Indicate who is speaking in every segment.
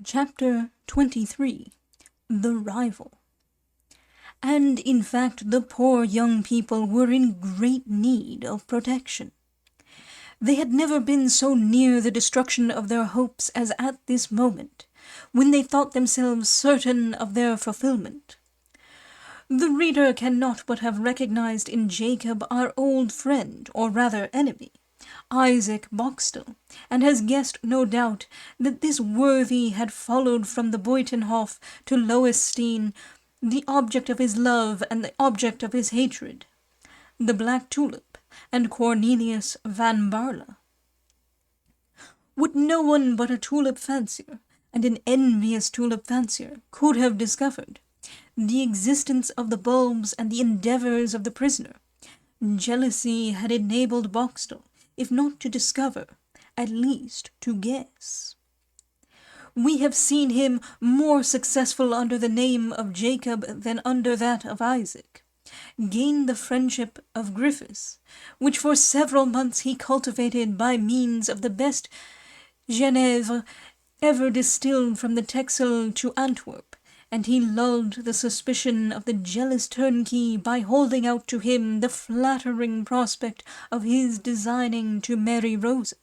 Speaker 1: Chapter 23 The Rival. And in fact the poor young people were in great need of protection. They had never been so near the destruction of their hopes as at this moment, when they thought themselves certain of their fulfilment. The reader cannot but have recognized in Jacob our old friend, or rather enemy, Isaac Boxtel, and has guessed, no doubt, that this worthy had followed from the Buitenhof to Lowenstein the object of his love and the object of his hatred, the Black Tulip and Cornelius van Baarle. What no one but a tulip fancier, and an envious tulip fancier, could have discovered, the existence of the bulbs and the endeavours of the prisoner, jealousy had enabled Boxtel, if not to discover, at least to guess. We have seen him more successful under the name of Jacob than under that of Isaac, gain the friendship of Griffiths, which for several months he cultivated by means of the best Genever ever distilled from the Texel to Antwerp, and he lulled the suspicion of the jealous turnkey by holding out to him the flattering prospect of his designing to marry Rosa.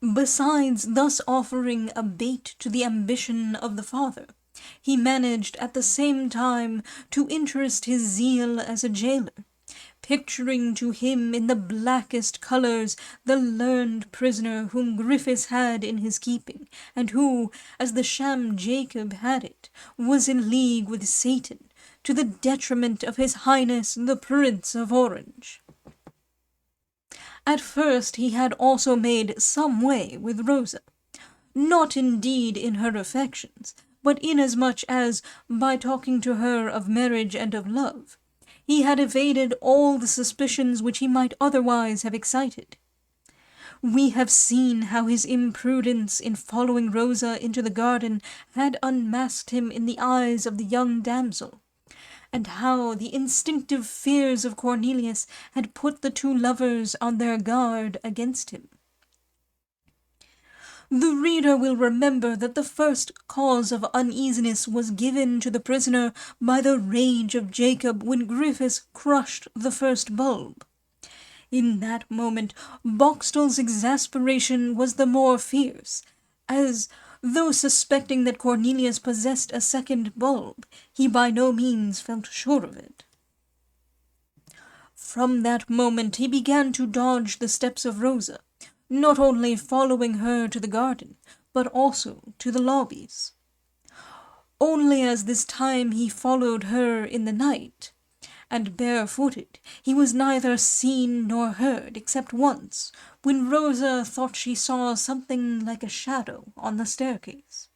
Speaker 1: Besides thus offering a bait to the ambition of the father, he managed at the same time to interest his zeal as a jailer, picturing to him in the blackest colours the learned prisoner whom Griffiths had in his keeping, and who, as the sham Jacob had it, was in league with Satan, to the detriment of his Highness the Prince of Orange. At first he had also made some way with Rosa, not indeed in her affections, but inasmuch as, by talking to her of marriage and of love, he had evaded all the suspicions which he might otherwise have excited. We have seen how his imprudence in following Rosa into the garden had unmasked him in the eyes of the young damsel, and how the instinctive fears of Cornelius had put the two lovers on their guard against him. The reader will remember that the first cause of uneasiness was given to the prisoner by the rage of Jacob when Griffiths crushed the first bulb. In that moment Boxtel's exasperation was the more fierce, as, though suspecting that Cornelius possessed a second bulb, he by no means felt sure of it. From that moment he began to dodge the steps of Rosa, not only following her to the garden, but also to the lobbies. Only as this time he followed her in the night, and barefooted, he was neither seen nor heard, except once, when Rosa thought she saw something like a shadow on the staircase.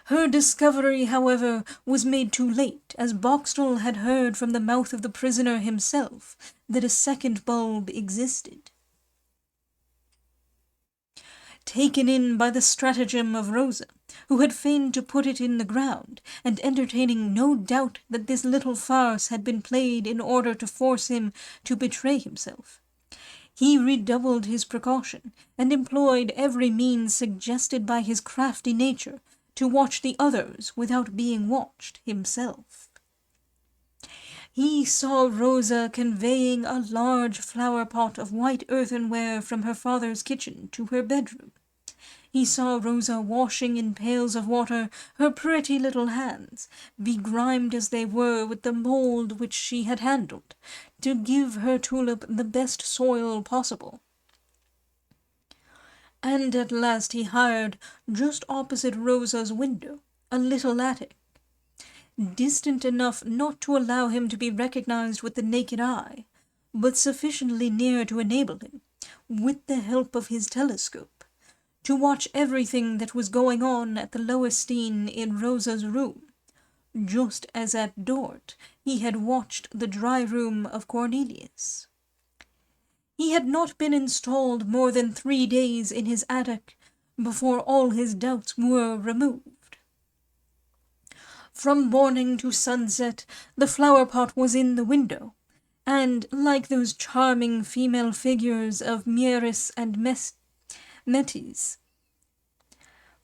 Speaker 1: Her discovery, however, was made too late, as Boxtel had heard from the mouth of the prisoner himself that a second bulb existed. Taken in by the stratagem of Rosa, who had feigned to put it in the ground, and entertaining no doubt that this little farce had been played in order to force him to betray himself, he redoubled his precaution, and employed every means suggested by his crafty nature to watch the others without being watched himself. He saw Rosa conveying a large flower-pot of white earthenware from her father's kitchen to her bedroom. He saw Rosa washing in pails of water her pretty little hands, begrimed as they were with the mould which she had handled, to give her tulip the best soil possible. And at last he hired, just opposite Rosa's window, a little attic, distant enough not to allow him to be recognized with the naked eye, but sufficiently near to enable him, with the help of his telescope, to watch everything that was going on at the Lowenstein in Rosa's room, just as at Dort he had watched the dry room of Cornelius. He had not been installed more than 3 days in his attic before all his doubts were removed. From morning to sunset the flower-pot was in the window, and, like those charming female figures of Mieris and Metis,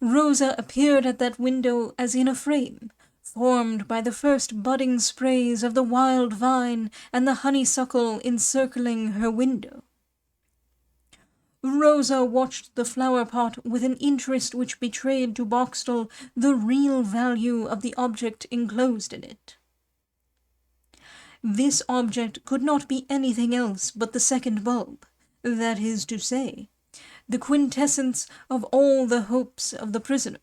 Speaker 1: Rosa appeared at that window as in a frame, formed by the first budding sprays of the wild vine and the honeysuckle encircling her window. Rosa watched the flower-pot with an interest which betrayed to Boxtel the real value of the object enclosed in it. This object could not be anything else but the second bulb, that is to say, the quintessence of all the hopes of the prisoner.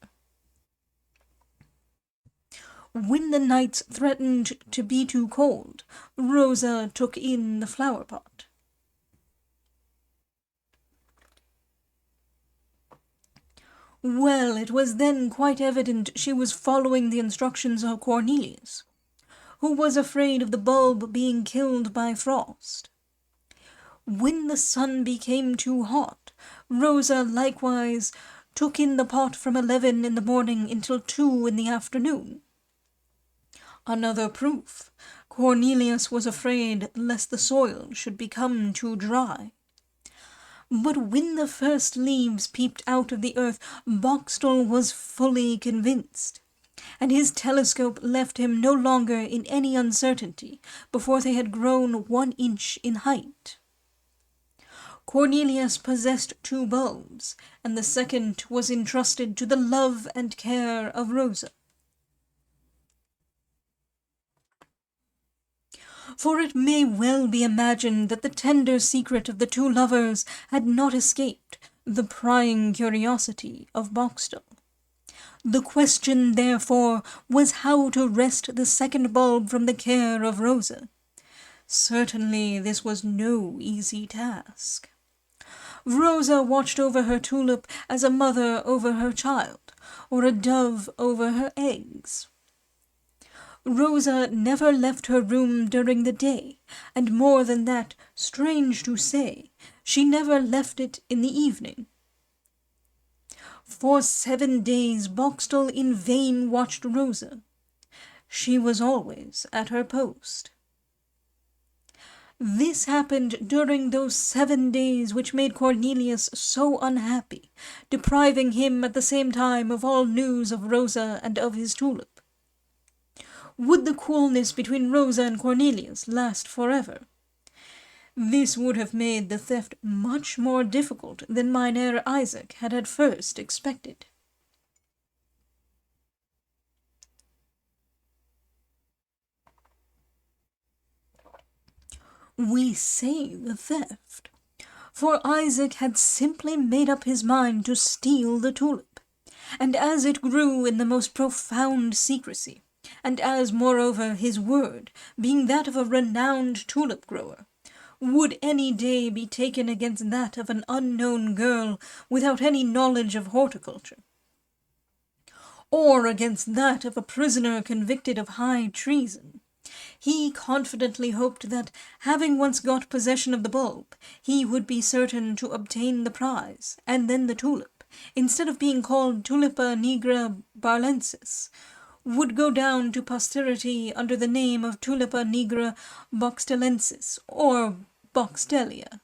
Speaker 1: When the nights threatened to be too cold, Rosa took in the flower-pot. Well, it was then quite evident she was following the instructions of Cornelius, who was afraid of the bulb being killed by frost. When the sun became too hot, Rosa likewise took in the pot from 11 in the morning until 2 in the afternoon. Another proof. Cornelius was afraid lest the soil should become too dry. But when the first leaves peeped out of the earth, Boxtel was fully convinced, and his telescope left him no longer in any uncertainty before they had grown 1 inch in height. Cornelius possessed 2 bulbs, and the second was entrusted to the love and care of Rosa. For it may well be imagined that the tender secret of the 2 lovers had not escaped the prying curiosity of Boxtel. The question, therefore, was how to wrest the second bulb from the care of Rosa. Certainly this was no easy task. Rosa watched over her tulip as a mother over her child, or a dove over her eggs. Rosa never left her room during the day, and more than that, strange to say, she never left it in the evening. For 7 days Boxtel in vain watched Rosa. She was always at her post. This happened during those 7 days which made Cornelius so unhappy, depriving him at the same time of all news of Rosa and of his tulip. Would the coolness between Rosa and Cornelius last forever? This would have made the theft much more difficult than Mynheer Isaac had at first expected. We say the theft, for Isaac had simply made up his mind to steal the tulip, and as it grew in the most profound secrecy, and as, moreover, his word, being that of a renowned tulip-grower, would any day be taken against that of an unknown girl without any knowledge of horticulture, or against that of a prisoner convicted of high treason, he confidently hoped that, having once got possession of the bulb, he would be certain to obtain the prize, and then the tulip, instead of being called Tulipa nigra barlensis, would go down to posterity under the name of Tulipa nigra boxtelensis, or Boxtelia.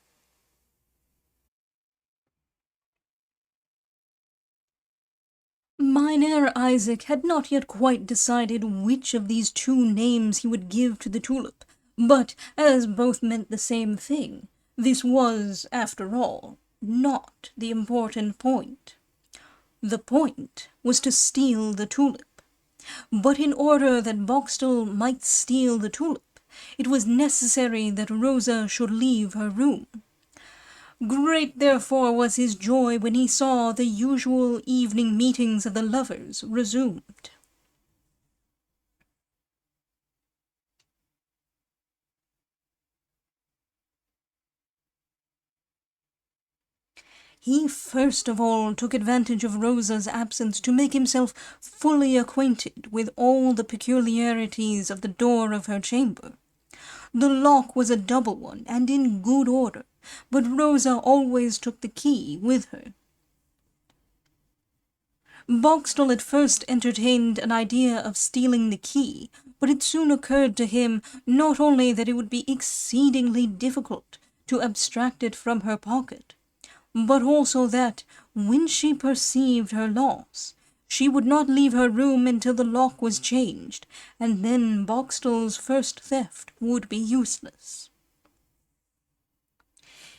Speaker 1: Mynheer Isaac had not yet quite decided which of these 2 names he would give to the tulip, but, as both meant the same thing, this was, after all, not the important point. The point was to steal the tulip. But in order that Boxtel might steal the tulip, it was necessary that Rosa should leave her room. Great, therefore, was his joy when he saw the usual evening meetings of the lovers resumed. He first of all took advantage of Rosa's absence to make himself fully acquainted with all the peculiarities of the door of her chamber. The lock was a double one, and in good order, but Rosa always took the key with her. Boxtel at first entertained an idea of stealing the key, but it soon occurred to him not only that it would be exceedingly difficult to abstract it from her pocket, but also that, when she perceived her loss, she would not leave her room until the lock was changed, and then Boxtel's first theft would be useless.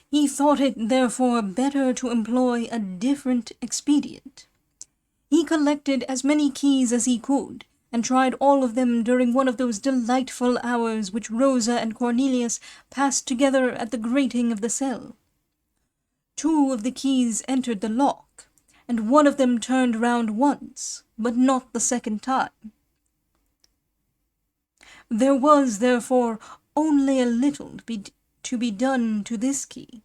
Speaker 1: He thought it, therefore, better to employ a different expedient. He collected as many keys as he could, and tried all of them during one of those delightful hours which Rosa and Cornelius passed together at the grating of the cell. 2 of the keys entered the lock, and one of them turned round once, but not the second time. There was, therefore, only a little to be done to this key.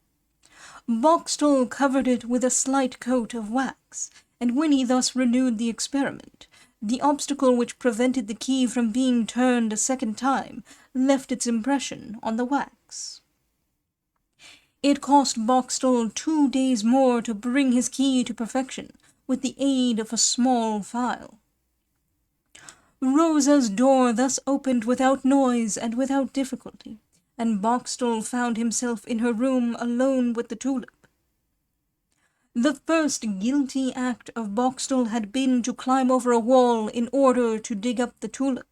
Speaker 1: Boxtel covered it with a slight coat of wax, and when he thus renewed the experiment, the obstacle which prevented the key from being turned a second time left its impression on the wax. It cost Boxtel 2 days more to bring his key to perfection with the aid of a small file. Rosa's door thus opened without noise and without difficulty, and Boxtel found himself in her room alone with the Tulip. The first guilty act of Boxtel had been to climb over a wall in order to dig up the Tulip.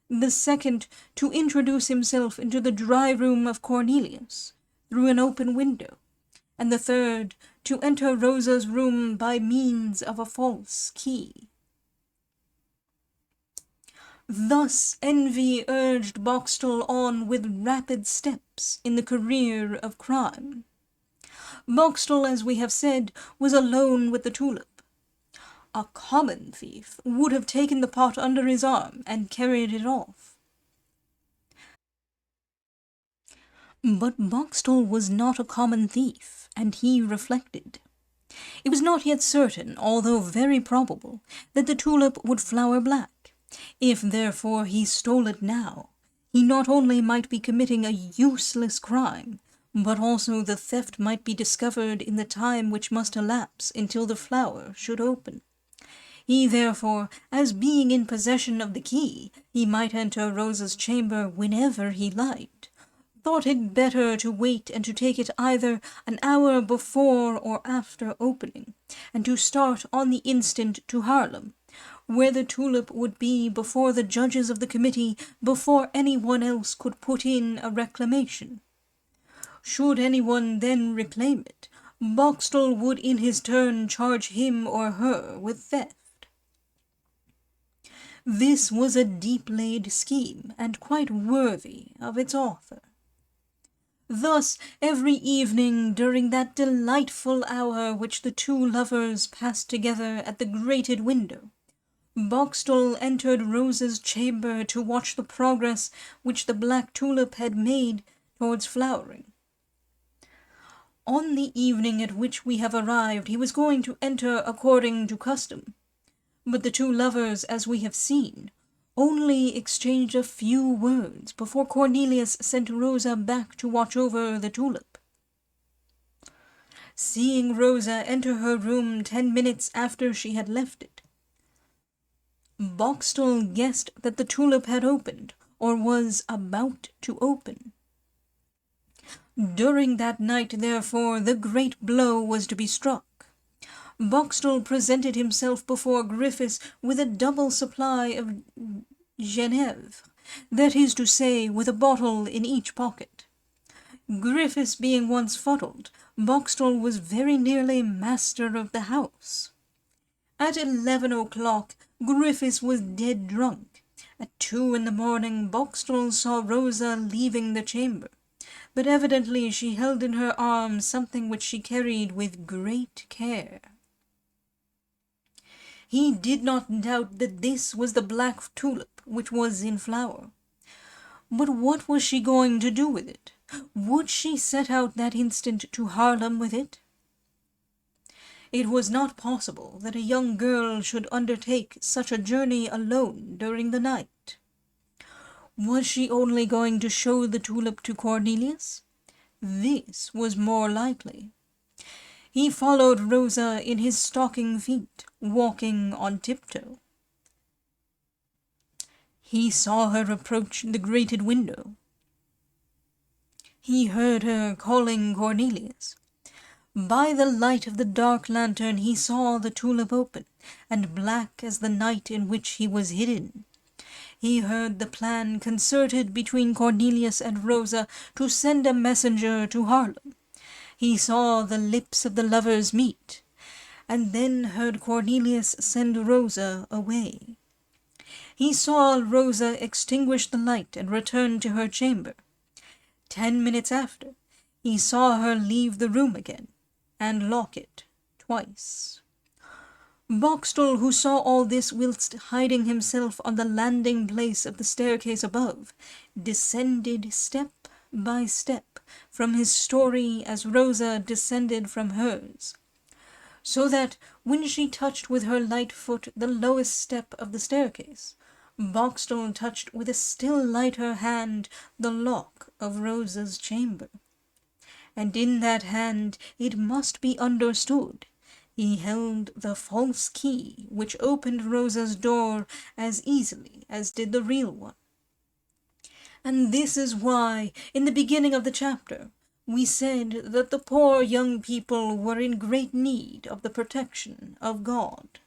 Speaker 1: The second, to introduce himself into the dry room of Cornelius through an open window, and the third, to enter Rosa's room by means of a false key. Thus envy urged Boxtel on with rapid steps in the career of crime. Boxtel, as we have said, was alone with the Tulip. A common thief would have taken the pot under his arm and carried it off. But Boxtel was not a common thief, and he reflected. It was not yet certain, although very probable, that the Tulip would flower black. If, therefore, he stole it now, he not only might be committing a useless crime, but also the theft might be discovered in the time which must elapse until the flower should open. He, therefore, as being in possession of the key, he might enter Rosa's chamber whenever he liked, thought it better to wait and to take it either an hour before or after opening, and to start on the instant to Haarlem, where the Tulip would be before the judges of the committee, before anyone else could put in a reclamation. Should anyone then reclaim it, Boxtel would in his turn charge him or her with theft. This was a deep-laid scheme, and quite worthy of its author. Thus, every evening during that delightful hour which the 2 lovers passed together at the grated window, Boxtel entered Rosa's chamber to watch the progress which the black Tulip had made towards flowering. On the evening at which we have arrived, he was going to enter according to custom, but the 2 lovers, as we have seen, only exchanged a few words before Cornelius sent Rosa back to watch over the Tulip. Seeing Rosa enter her room 10 minutes after she had left it, Boxtel guessed that the Tulip had opened, or was about to open. During that night, therefore, the great blow was to be struck. Boxtel presented himself before Griffiths with a double supply of Genèvre, that is to say, with a bottle in each pocket. Griffiths being once fuddled, Boxtel was very nearly master of the house. At 11 o'clock, Griffiths was dead drunk. At 2 in the morning, Boxtel saw Rosa leaving the chamber, but evidently she held in her arms something which she carried with great care. He did not doubt that this was the black Tulip which was in flower. But what was she going to do with it? Would she set out that instant to Haarlem with it? It was not possible that a young girl should undertake such a journey alone during the night. Was she only going to show the Tulip to Cornelius? This was more likely. He followed Rosa in his stocking feet, walking on tiptoe. He saw her approach the grated window. He heard her calling Cornelius. By the light of the dark lantern he saw the tulip open, and black as the night in which he was hidden. He heard the plan concerted between Cornelius and Rosa to send a messenger to Haarlem. He saw the lips of the lovers meet, and then heard Cornelius send Rosa away. He saw Rosa extinguish the light and return to her chamber. 10 minutes after, he saw her leave the room again, and lock it twice. Boxtel, who saw all this whilst hiding himself on the landing-place of the staircase above, descended step by step from his story as Rosa descended from hers, so that when she touched with her light foot the lowest step of the staircase, Boxtel touched with a still lighter hand the lock of Rosa's chamber. And in that hand, it must be understood, he held the false key which opened Rosa's door as easily as did the real one. And this is why, in the beginning of the chapter, we said that the poor young people were in great need of the protection of God.